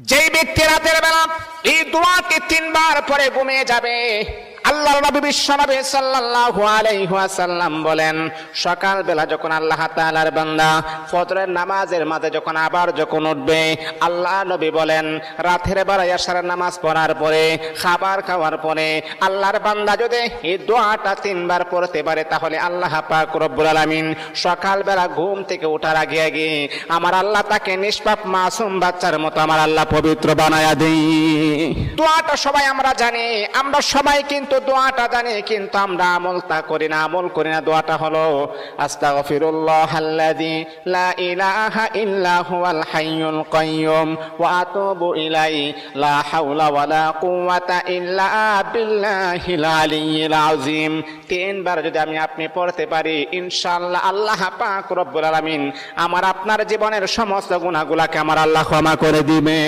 যেই ব্যক্তি রাতের বেলা এই দোয়াটি 3 বার পরে ঘুমিয়ে যাবে, আল্লাহর নবী বিশ্বনবী সাল্লাল্লাহু আলাইহি ওয়াসাল্লাম বলেন, সকাল বেলা যখন আল্লাহ তাআলার বান্দা ফজরের নামাজের মাঝে যখন উঠবে, আল্লাহ নবী বলেন রাতের বেলা এশারের নামাজ পড়ার পরে, খাবার খাওয়ার পরে আল্লাহর বান্দা যদি এই দোয়াটা 3 বার পড়তে পারে, তাহলে আল্লাহ পাক রব্বুল আলামিন সকাল বেলা ঘুম থেকে ওঠার আগে আমার আল্লাহ তাকে নিষ্পাপ মাসুম বাচ্চার মতো আমার আল্লাহ পবিত্র বানায়া দেই। দোয়াটা সবাই আমরা জানি, আমরা সবাই কিন্তু দোয়াটা জানি, কিন্তু আমরা আমল করি না। দোয়াটা হলো আস্তাগফিরুল্লাহাল্লাযী লা ইলাহা ইল্লা হুয়াল হাইয়ুল কাইয়্যুম ওয়া আতুবু ইলাইহি লা হাওলা ওয়ালা কুওয়াতা ইল্লা বিল্লাহিল আলিয়্যিল আযীম। 3 বার যদি আপনি পড়তে পারি, ইনশাআল্লাহ আল্লাহ পাক রব্বুল আলামিন আমার আপনার জীবনের সমস্ত গুনাহগুলোকে আমার আল্লাহ ক্ষমা করে দিবে।